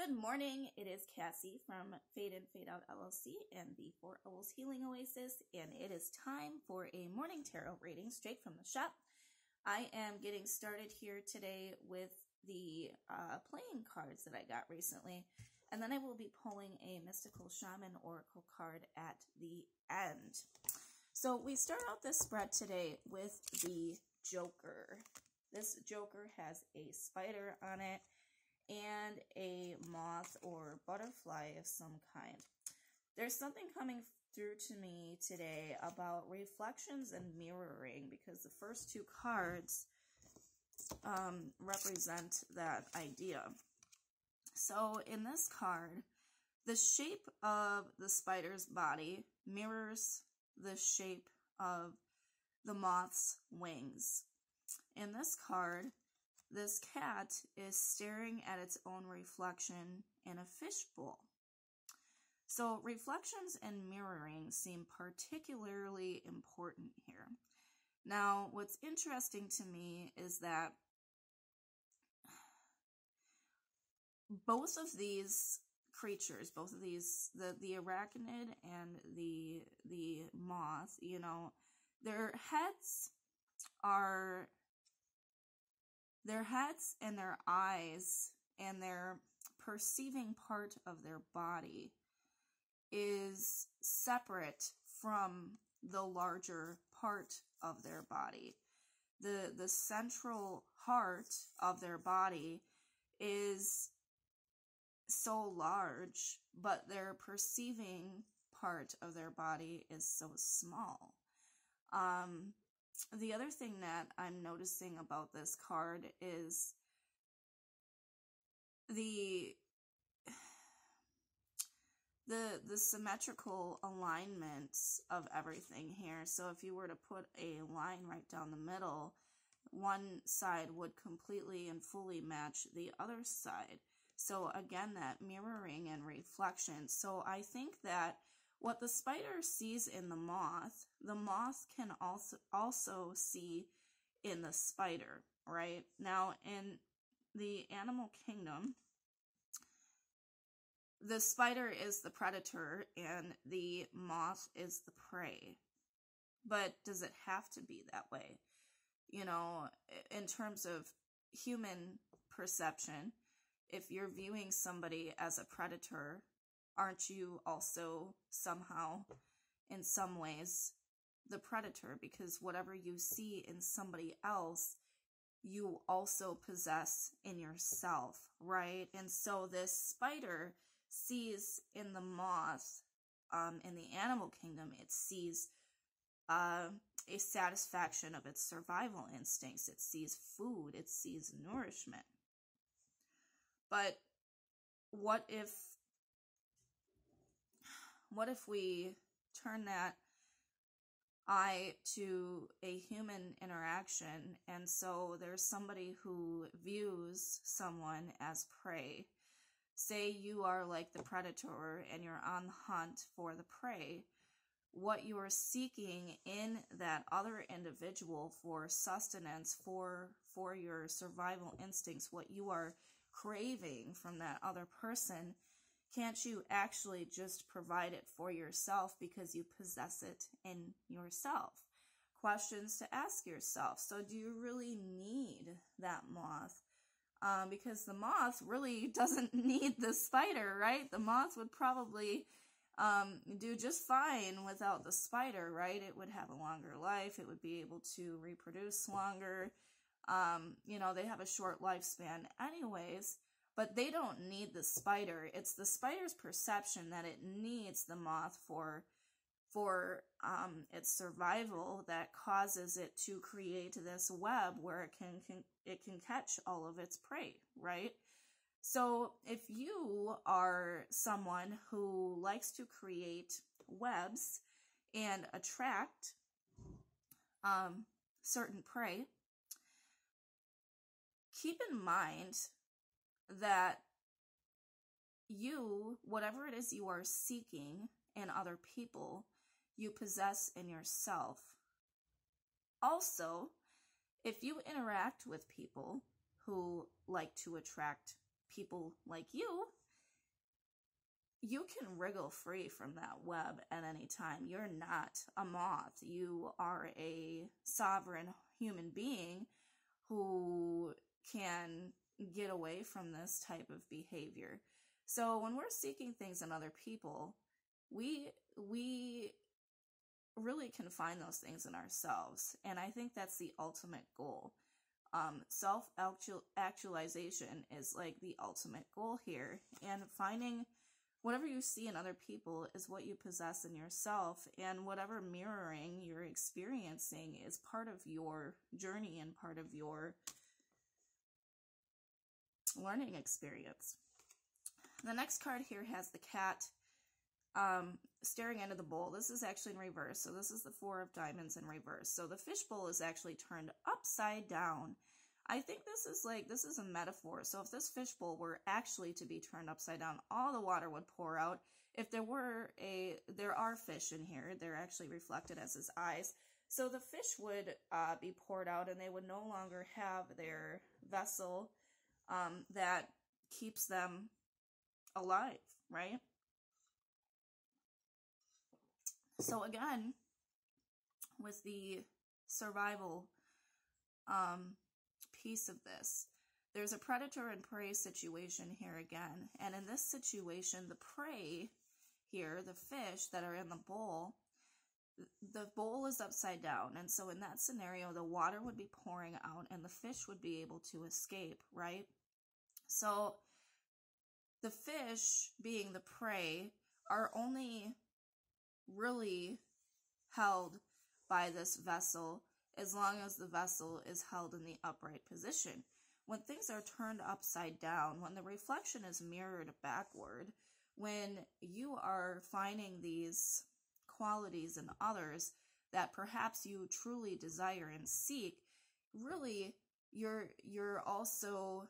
Good morning, it is Cassie from Fade In Fade Out LLC and the Four Owls Healing Oasis, and it is time for a morning tarot reading straight from the shop. I am getting started here today with the playing cards that I got recently, and then I will be pulling a Mystical Shaman Oracle card at the end. So we start out this spread today with the Joker. This Joker has a spider on it and a moth or butterfly of some kind. There's something coming through to me today about reflections and mirroring, because the first two cards represent that idea. So in this card, the shape of the spider's body mirrors the shape of the moth's wings. In this card, this cat is staring at its own reflection in a fishbowl. So reflections and mirroring seem particularly important here. Now, what's interesting to me is that both of these creatures, both of these, the arachnid and the moth, their heads and their eyes and their perceiving part of their body is separate from the larger part of their body. The central heart of their body is so large, but their perceiving part of their body is so small. The other thing that I'm noticing about this card is the symmetrical alignments of everything here. So if you were to put a line right down the middle, one side would completely and fully match the other side. So again, that mirroring and reflection. So I think that what the spider sees in the moth can also see in the spider, right? Now, in the animal kingdom, the spider is the predator and the moth is the prey. But does it have to be that way? In terms of human perception, if you're viewing somebody as a predator, aren't you also somehow, in some ways, the predator? Because whatever you see in somebody else, you also possess in yourself, right? And so this spider sees in the moth, in the animal kingdom, it sees a satisfaction of its survival instincts. It sees food, it sees nourishment. But what if we turn that eye to a human interaction, and so there's somebody who views someone as prey. Say you are like the predator and you're on the hunt for the prey. What you are seeking in that other individual for sustenance, for your survival instincts, what you are craving from that other person, can't you actually just provide it for yourself because you possess it in yourself? Questions to ask yourself. So do you really need that moth? Because the moth really doesn't need the spider, right? The moth would probably do just fine without the spider, right? It would have a longer life. It would be able to reproduce longer. They have a short lifespan anyways, but they don't need the spider. It's the spider's perception that it needs the moth for its survival that causes it to create this web where it can catch all of its prey, right? So if you are someone who likes to create webs and attract certain prey, keep in mind that you, whatever it is you are seeking in other people, you possess in yourself. Also, if you interact with people who like to attract people like you, you can wriggle free from that web at any time. You're not a moth. You are a sovereign human being who can get away from this type of behavior. So when we're seeking things in other people, we really can find those things in ourselves. And I think that's the ultimate goal. Self-actualization is like the ultimate goal here. And finding whatever you see in other people is what you possess in yourself. And whatever mirroring you're experiencing is part of your journey and part of your learning experience. The next card here has the cat staring into the bowl. This is actually in reverse. So this is the 4 of diamonds in reverse. So the fishbowl is actually turned upside down. I think this is a metaphor. So if this fishbowl were actually to be turned upside down, all the water would pour out. If there are fish in here, they're actually reflected as his eyes. So the fish would be poured out, and they would no longer have their vessel that keeps them alive, right? So again, with the survival piece of this, there's a predator and prey situation here again. And in this situation, the prey here, the fish that are in the bowl is upside down. And so in that scenario, the water would be pouring out and the fish would be able to escape, right? So the fish, being the prey, are only really held by this vessel as long as the vessel is held in the upright position. When things are turned upside down, when the reflection is mirrored backward, when you are finding these qualities in others that perhaps you truly desire and seek, really you're also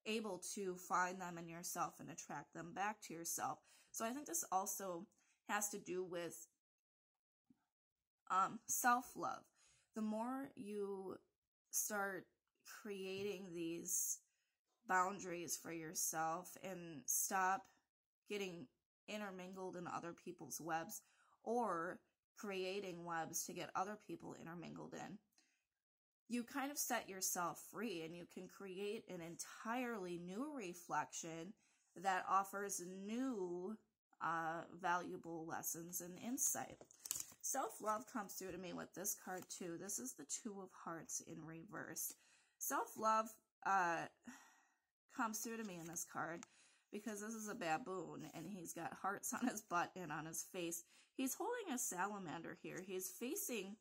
able to find them in yourself and attract them back to yourself. So I think this also has to do with self-love. The more you start creating these boundaries for yourself and stop getting intermingled in other people's webs or creating webs to get other people intermingled in, you kind of set yourself free and you can create an entirely new reflection that offers new valuable lessons and insight. Self-love comes through to me with this card too. This is the 2 of Hearts in reverse. Self-love comes through to me in this card because this is a baboon and he's got hearts on his butt and on his face. He's holding a salamander here. He's facing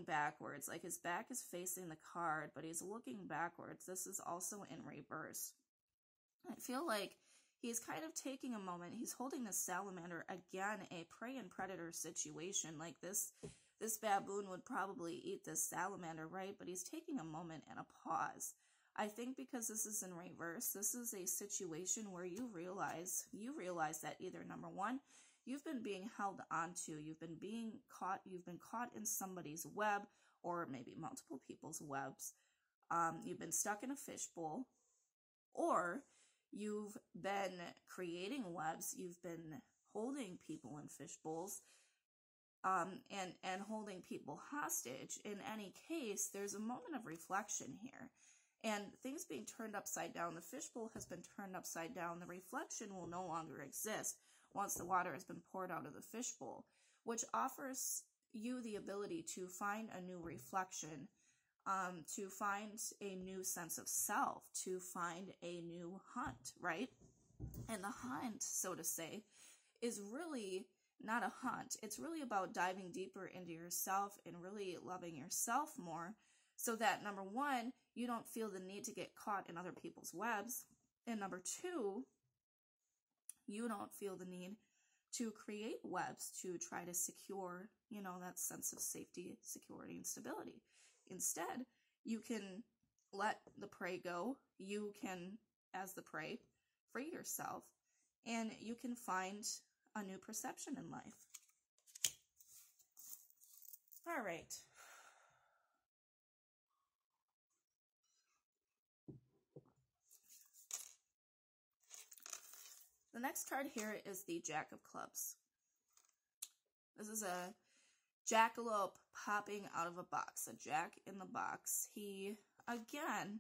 backwards, like his back is facing the card, but he's looking backwards. This is also in reverse. I feel like he's kind of taking a moment. He's holding the salamander, again, a prey and predator situation. Like this baboon would probably eat this salamander, right? But he's taking a moment and a pause. I think because this is in reverse, this is a situation where you realize that either, number one, you've been being held onto, you've been caught in somebody's web, or maybe multiple people's webs. You've been stuck in a fishbowl, or you've been creating webs, you've been holding people in fishbowls, and holding people hostage. In any case, there's a moment of reflection here. And things being turned upside down, the fishbowl has been turned upside down, the reflection will no longer exist once the water has been poured out of the fishbowl, which offers you the ability to find a new reflection, to find a new sense of self, to find a new hunt, right? And the hunt, so to say, is really not a hunt. It's really about diving deeper into yourself and really loving yourself more so that, number one, you don't feel the need to get caught in other people's webs, and number two, you don't feel the need to create webs to try to secure, that sense of safety, security, and stability. Instead, you can let the prey go. You can, as the prey, free yourself, and you can find a new perception in life. All right. The next card here is the Jack of Clubs. This is a jackalope popping out of a box, a jack in the box. He, again,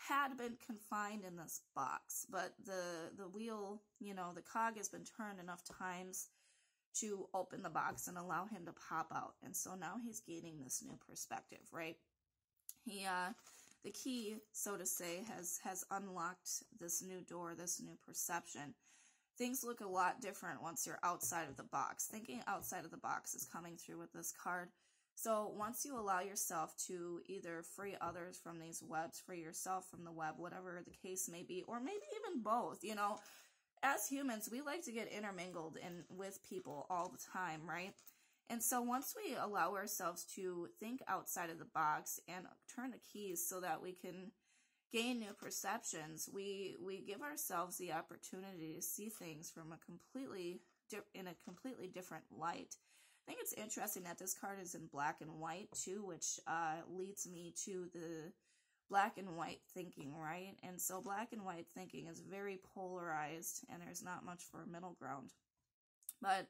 had been confined in this box, but the wheel, you know, the cog has been turned enough times to open the box and allow him to pop out. And so now he's gaining this new perspective, right? He, the key, so to say, has unlocked this new door, this new perception. Things look a lot different once you're outside of the box. Thinking outside of the box is coming through with this card. So once you allow yourself to either free others from these webs, free yourself from the web, whatever the case may be, or maybe even both, you know, as humans, we like to get intermingled with people all the time, right? And so once we allow ourselves to think outside of the box and turn the keys so that we can gain new perceptions, we give ourselves the opportunity to see things from in a completely different light. I think it's interesting that this card is in black and white too, which leads me to the black and white thinking, right? And so black and white thinking is very polarized, and there's not much for a middle ground. But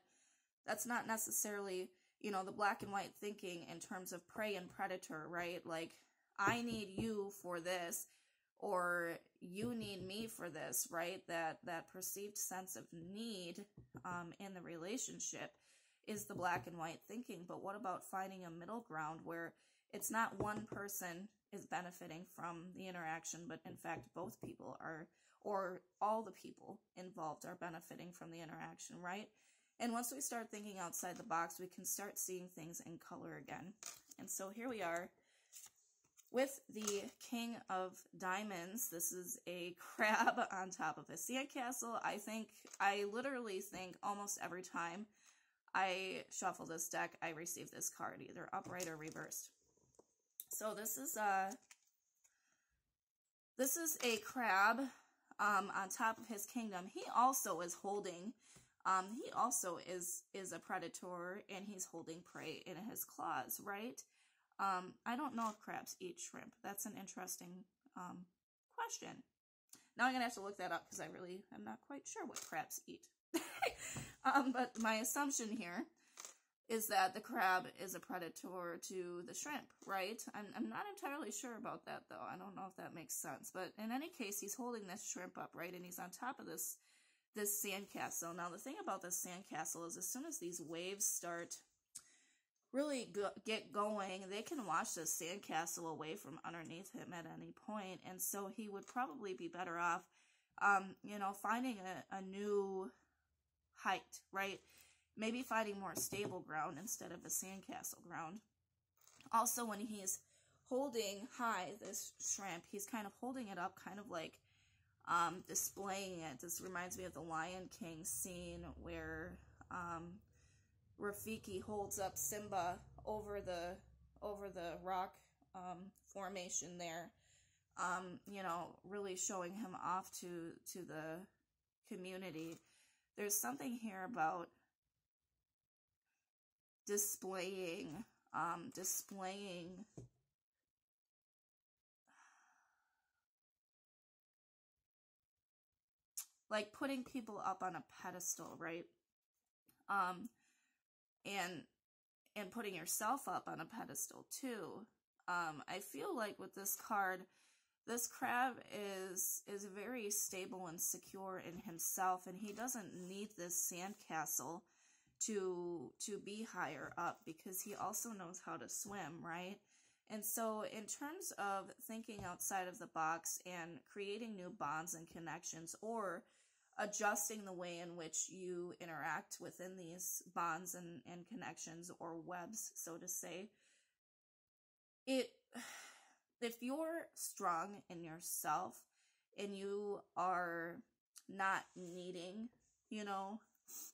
that's not necessarily, you know, the black and white thinking in terms of prey and predator, right? Like, I need you for this, or you need me for this, right? That perceived sense of need in the relationship is the black and white thinking. But what about finding a middle ground where it's not one person is benefiting from the interaction, but in fact both people are, or all the people involved are benefiting from the interaction, right? And once we start thinking outside the box, we can start seeing things in color again. And so here we are with the King of Diamonds. This is a crab on top of a sandcastle. I literally think almost every time I shuffle this deck, I receive this card, either upright or reversed. So this is a crab on top of his kingdom. He also is holding, he also is a predator, and he's holding prey in his claws, right? I don't know if crabs eat shrimp. That's an interesting question. Now I'm going to have to look that up because I really am not quite sure what crabs eat. But my assumption here is that the crab is a predator to the shrimp, right? I'm not entirely sure about that, though. I don't know if that makes sense. But in any case, he's holding this shrimp up, right? And he's on top of this sandcastle. Now, the thing about this sandcastle is as soon as these waves start really get going, they can wash this sandcastle away from underneath him at any point. And so he would probably be better off, you know, finding a new height, right? Maybe finding more stable ground instead of the sandcastle ground. Also, when he's holding high this shrimp, he's kind of holding it up, kind of like displaying it. This reminds me of the Lion King scene where Rafiki holds up Simba over the rock formation there, you know, really showing him off to the community. There's something here about displaying like putting people up on a pedestal, right? And putting yourself up on a pedestal too. I feel like with this card, this crab is very stable and secure in himself, and he doesn't need this sandcastle to be higher up because he also knows how to swim, right? And so in terms of thinking outside of the box and creating new bonds and connections, or adjusting the way in which you interact within these bonds and connections, or webs, so to say, if you're strong in yourself and you are not needing, you know,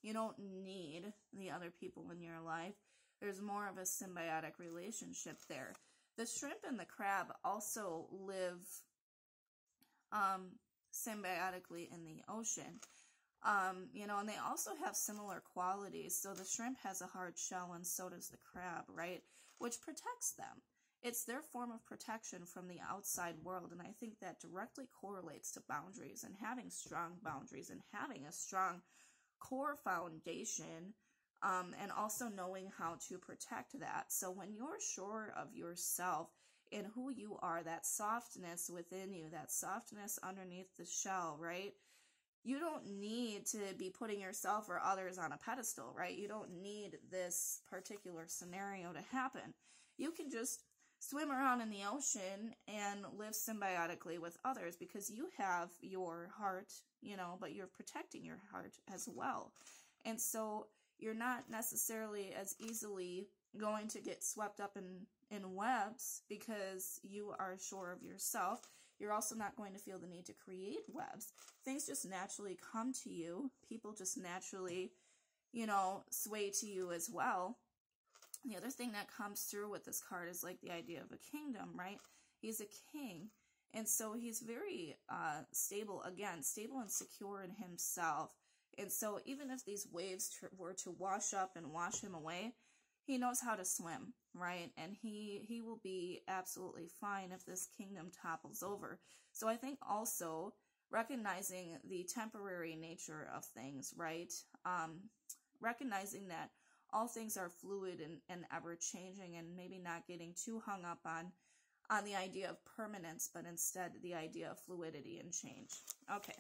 you don't need the other people in your life, there's more of a symbiotic relationship there. The shrimp and the crab also live symbiotically in the ocean, you know, and they also have similar qualities. So the shrimp has a hard shell, and so does the crab, right? Which protects them. It's their form of protection from the outside world, and I think that directly correlates to boundaries and having strong boundaries and having a strong core foundation, and also knowing how to protect that. So when you're sure of yourself and who you are, that softness within you, that softness underneath the shell, right? You don't need to be putting yourself or others on a pedestal, right? You don't need this particular scenario to happen. You can just swim around in the ocean and live symbiotically with others because you have your heart, but you're protecting your heart as well. And so you're not necessarily as easily going to get swept up in webs because you are sure of yourself. You're also not going to feel the need to create webs. Things just naturally come to you. People just naturally, sway to you as well. The other thing that comes through with this card is like the idea of a kingdom, right? He's a king. And so he's very stable and secure in himself. And so even if these waves were to wash up and wash him away, he knows how to swim, right? And he will be absolutely fine if this kingdom topples over. So I think also recognizing the temporary nature of things, right? Recognizing that all things are fluid and ever-changing, and maybe not getting too hung up on the idea of permanence, but instead the idea of fluidity and change. Okay.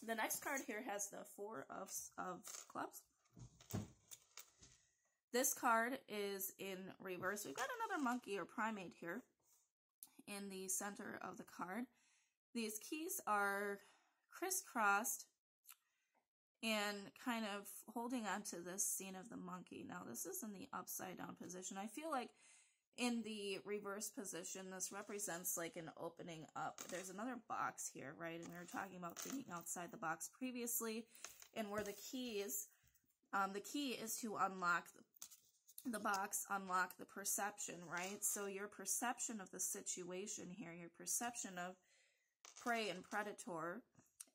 The next card here has the Four of Clubs. This card is in reverse. We've got another monkey or primate here in the center of the card. These keys are crisscrossed and kind of holding on to this scene of the monkey. Now, this is in the upside down position. I feel like in the reverse position, this represents like an opening up. There's another box here, right? And we were talking about thinking outside the box previously, and where the key is to unlock the box, unlock the perception, right? So your perception of the situation here, your perception of prey and predator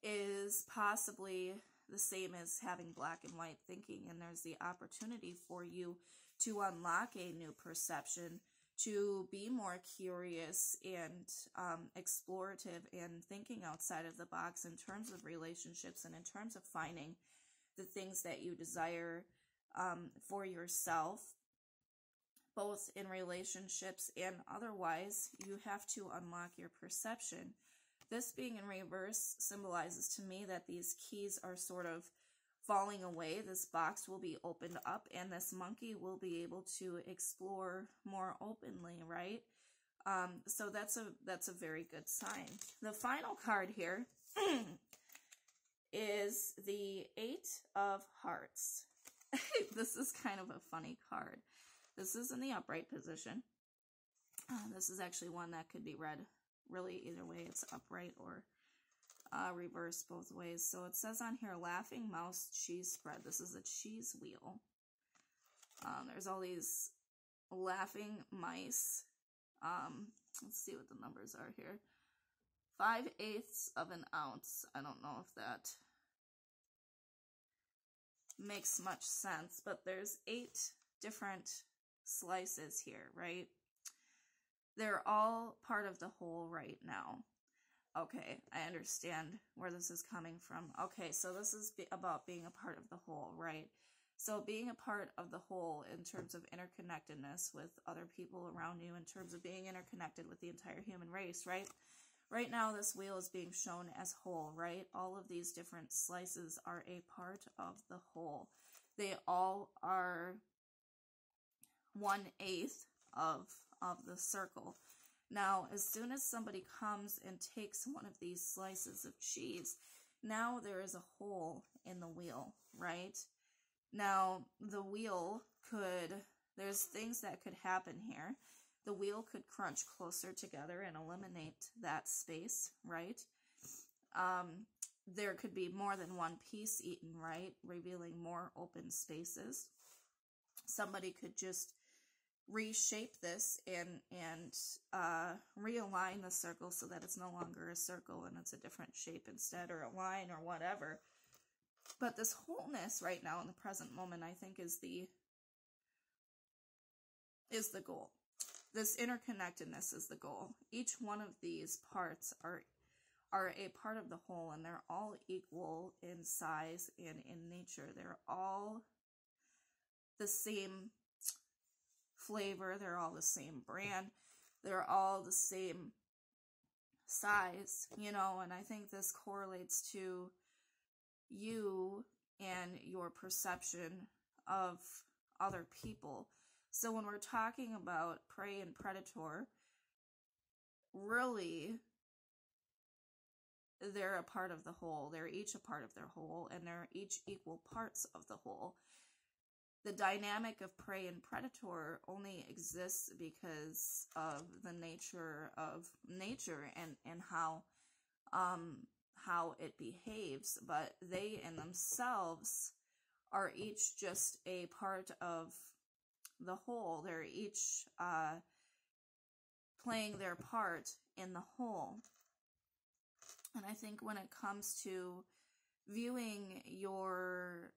is possibly the same as having black and white thinking, and there's the opportunity for you to unlock a new perception, to be more curious and explorative and thinking outside of the box in terms of relationships and in terms of finding the things that you desire for yourself, both in relationships and otherwise. You have to unlock your perception. This being in reverse symbolizes to me that these keys are sort of falling away. This box will be opened up, and this monkey will be able to explore more openly, right? So that's a very good sign. The final card here is the Eight of Hearts. This is kind of a funny card. This is in the upright position. This is actually one that could be read really either way. It's upright or reverse, both ways. So it says on here, laughing mouse cheese spread. This is a cheese wheel. There's all these laughing mice. Let's see what the numbers are here. 5/8 of an ounce. I don't know if that makes much sense, but there's 8 different slices here, right? They're all part of the whole right now. Okay, I understand where this is coming from. Okay, so this is about being a part of the whole, right? So being a part of the whole in terms of interconnectedness with other people around you, in terms of being interconnected with the entire human race, right? Right now, this wheel is being shown as whole, right? All of these different slices are a part of the whole. They all are 1/8 of the circle. Now, as soon as somebody comes and takes one of these slices of cheese, now there is a hole in the wheel, right? Now, the wheel there's things that could happen here. The wheel could crunch closer together and eliminate that space, right? There could be more than one piece eaten, right? Revealing more open spaces. Somebody could just reshape this and realign the circle so that it's no longer a circle and it's a different shape instead, or a line or whatever. But this wholeness right now in the present moment, I think, is the goal. This interconnectedness is the goal. Each one of these parts are a part of the whole, and they're all equal in size and in nature. They're all the same flavor. They're all the same brand. They're all the same size, you know, and I think this correlates to you and your perception of other people. So when we're talking about prey and predator, really, they're a part of the whole. They're each a part of their whole, and they're each equal parts of the whole. The dynamic of prey and predator only exists because of the nature of nature and how it behaves, but they in themselves are each just a part of the whole. They're each playing their part in the whole. And I think when it comes to viewing your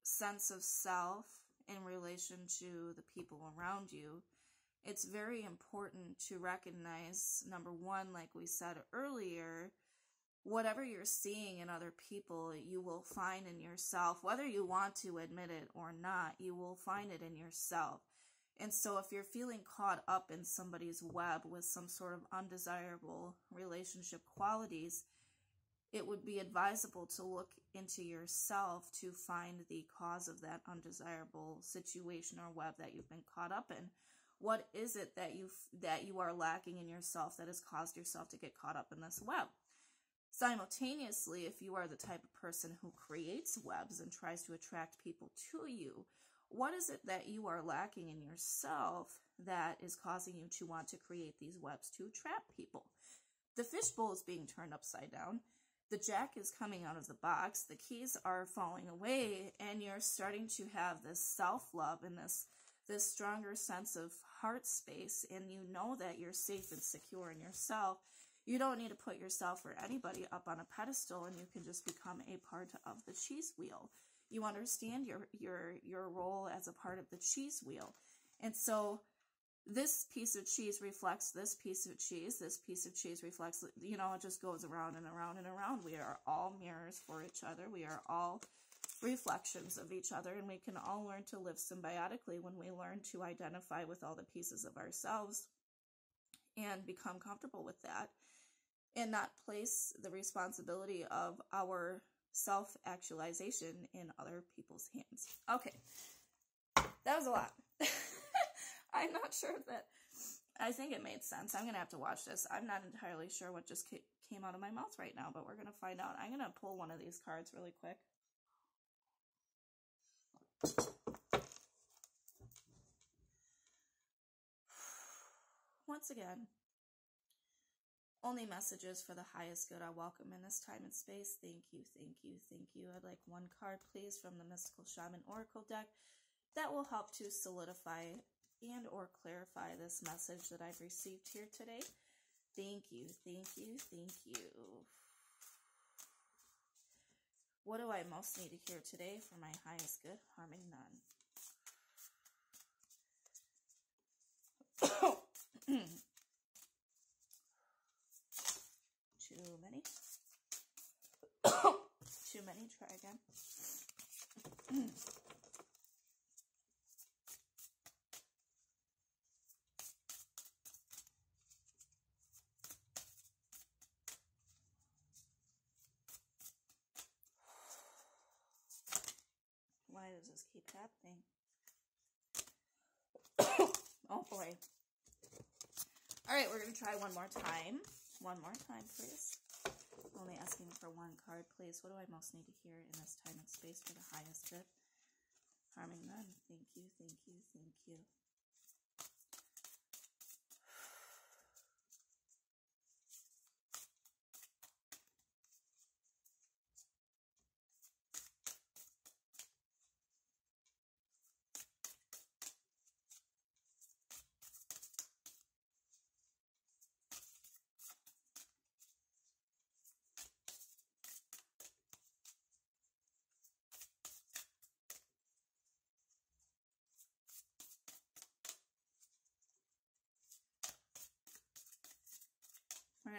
sense of self in relation to the people around you, it's very important to recognize, number one, like we said earlier, whatever you're seeing in other people, you will find in yourself. Whether you want to admit it or not, you will find it in yourself. And so if you're feeling caught up in somebody's web with some sort of undesirable relationship qualities, it would be advisable to look into yourself to find the cause of that undesirable situation or web that you've been caught up in. What is it that you are lacking in yourself that has caused yourself to get caught up in this web? Simultaneously, if you are the type of person who creates webs and tries to attract people to you, what is it that you are lacking in yourself that is causing you to want to create these webs to trap people? The fishbowl is being turned upside down. The jack is coming out of the box. The keys are falling away, and you're starting to have this self-love and this stronger sense of heart space, and you know that you're safe and secure in yourself. You don't need to put yourself or anybody up on a pedestal, and you can just become a part of the cheese wheel. You understand your role as a part of the cheese wheel. And so this piece of cheese reflects this piece of cheese. This piece of cheese reflects, you know, it just goes around and around and around. We are all mirrors for each other. We are all reflections of each other, and we can all learn to live symbiotically when we learn to identify with all the pieces of ourselves and become comfortable with that, and not place the responsibility of our self-actualization in other people's hands. Okay, that was a lot. I'm not sure that, I think it made sense. I'm going to have to watch this. I'm not entirely sure what just came out of my mouth right now, but we're going to find out. I'm going to pull one of these cards really quick. Once again, only messages for the highest good are welcome in this time and space. Thank you, thank you, thank you. I'd like one card, please, from the Mystical Shaman Oracle deck that will help to solidify and or clarify this message that I've received here today. Thank you, thank you, thank you. What do I most need to hear today for my highest good, harming none? Too many. Too many. Try again. Why does this keep happening? Oh boy. Alright, we're going to try one more time. One more time, please. Only asking for one card, please. What do I most need to hear in this time and space for the highest good? Harming none. Thank you, thank you, thank you.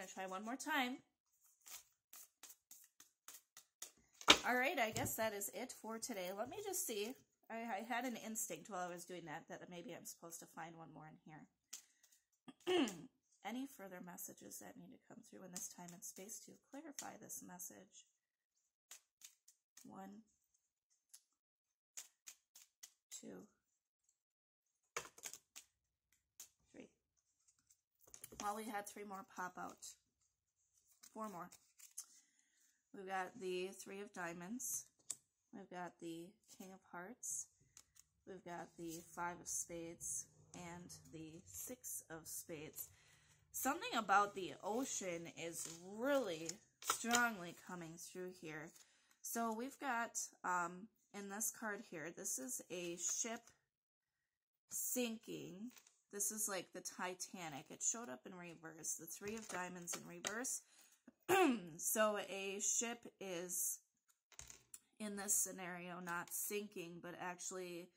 going to try one more time. All right, I guess that is it for today. Let me just see. I had an instinct while I was doing that maybe I'm supposed to find one more in here. Any further messages that need to come through in this time and space to clarify this message? 1, 2, 3. Well, we had 3 more pop out. 4 more. We've got the 3 of Diamonds. We've got the King of Hearts. We've got the 5 of Spades and the 6 of Spades. Something about the ocean is really strongly coming through here. So we've got, in this card here, this is a ship sinking. This is like the Titanic. It showed up in reverse. The 3 of Diamonds in reverse. So a ship is, in this scenario, not sinking, but actually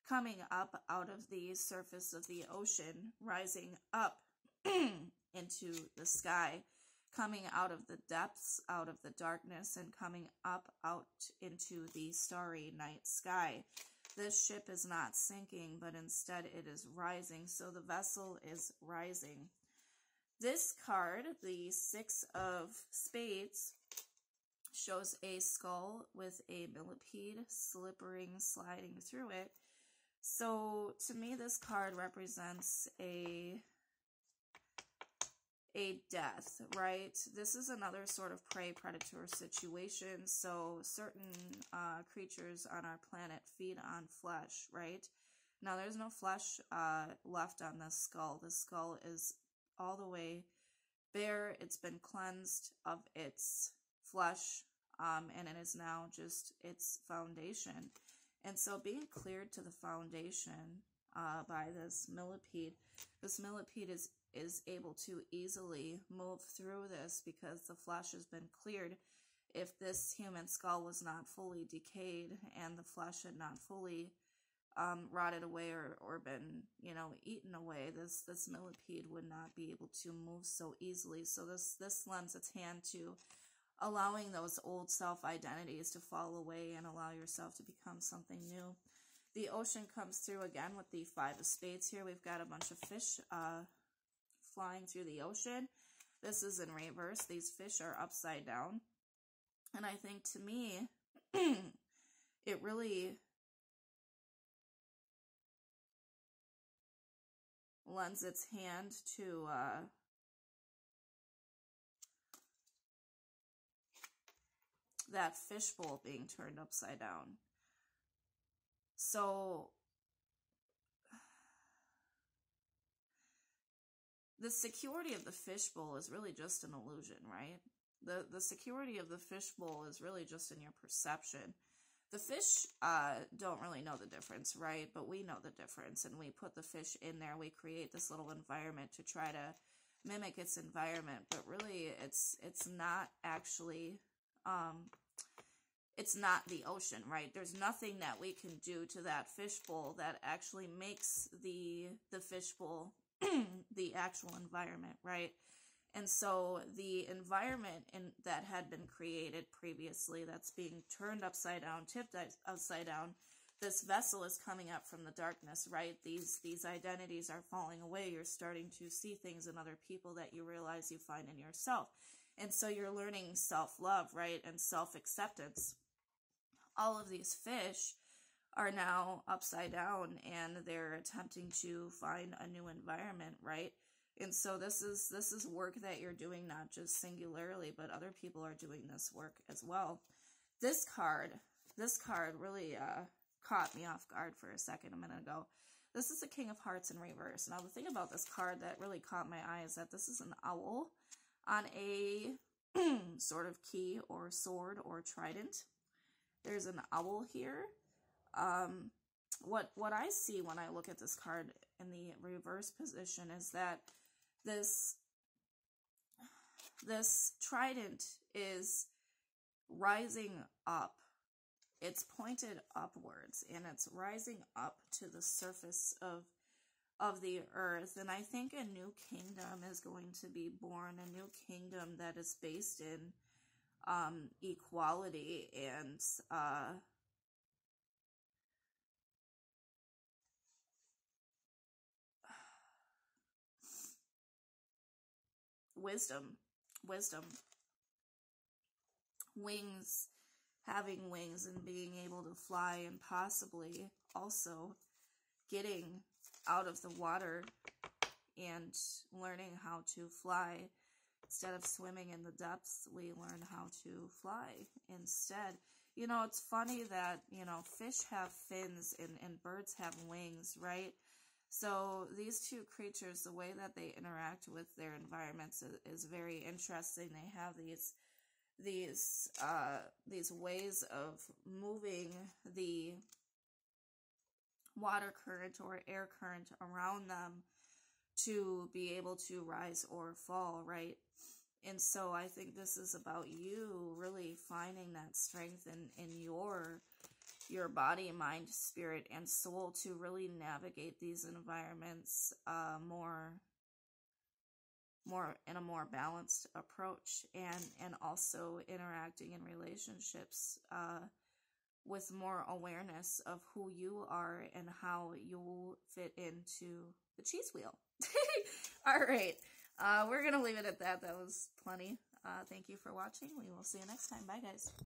coming up out of the surface of the ocean, rising up into the sky, coming out of the depths, out of the darkness, and coming up out into the starry night sky. This ship is not sinking, but instead it is rising, so the vessel is rising. This card, the 6 of Spades, shows a skull with a millipede sliding through it. So to me, this card represents a death, right? This is another sort of prey-predator situation. So certain creatures on our planet feed on flesh, right? Now, there's no flesh left on this skull. The skull is all the way bare. It's been cleansed of its flesh, and it is now just its foundation. And so being cleared to the foundation by this millipede is able to easily move through this because the flesh has been cleared. If this human skull was not fully decayed and the flesh had not fully rotted away or been, eaten away, this millipede would not be able to move so easily. So this lends its hand to allowing those old self-identities to fall away and allow yourself to become something new. The ocean comes through again with the 5 of Spades here. We've got a bunch of fish flying through the ocean. This is in reverse. These fish are upside down. And I think, to me, it really lends its hand to that fishbowl being turned upside down. So the security of the fishbowl is really just an illusion, right? The security of the fishbowl is really just in your perception. The fish don't really know the difference, right? But we know the difference, and we put the fish in there. We create this little environment to try to mimic its environment, but really it's not actually, it's not the ocean, right? There's nothing that we can do to that fishbowl that actually makes the fishbowl the actual environment, right? And so the environment that had been created previously, that's being turned upside down, tipped upside down, this vessel is coming up from the darkness, right? These identities are falling away. You're starting to see things in other people that you realize you find in yourself. And so you're learning self-love, right? And self-acceptance. All of these fish are now upside down, and they're attempting to find a new environment, right? And so this is work that you're doing, not just singularly, but other people are doing this work as well. This card really caught me off guard for a second a minute ago. This is the King of Hearts in reverse. Now, the thing about this card that really caught my eye is that this is an owl on a sort of key or sword or trident. There's an owl here. What I see when I look at this card in the reverse position is that this trident is rising up. It's pointed upwards, and it's rising up to the surface of of the earth. And I think a new kingdom is going to be born, a new kingdom that is based in equality and wisdom, wings, having wings and being able to fly, and possibly also getting out of the water and learning how to fly. Instead of swimming in the depths, we learn how to fly instead. You know, it's funny that, you know, fish have fins and birds have wings, right? So these two creatures, the way that they interact with their environments is very interesting. They have these ways of moving the water current or air current around them to be able to rise or fall, right? And so I think this is about you really finding that strength in your body, mind, spirit, and soul to really navigate these environments more in a more balanced approach, and also interacting in relationships with more awareness of who you are and how you fit into the cheese wheel. All right. We're going to leave it at that. That was plenty. Thank you for watching. We will see you next time. Bye, guys.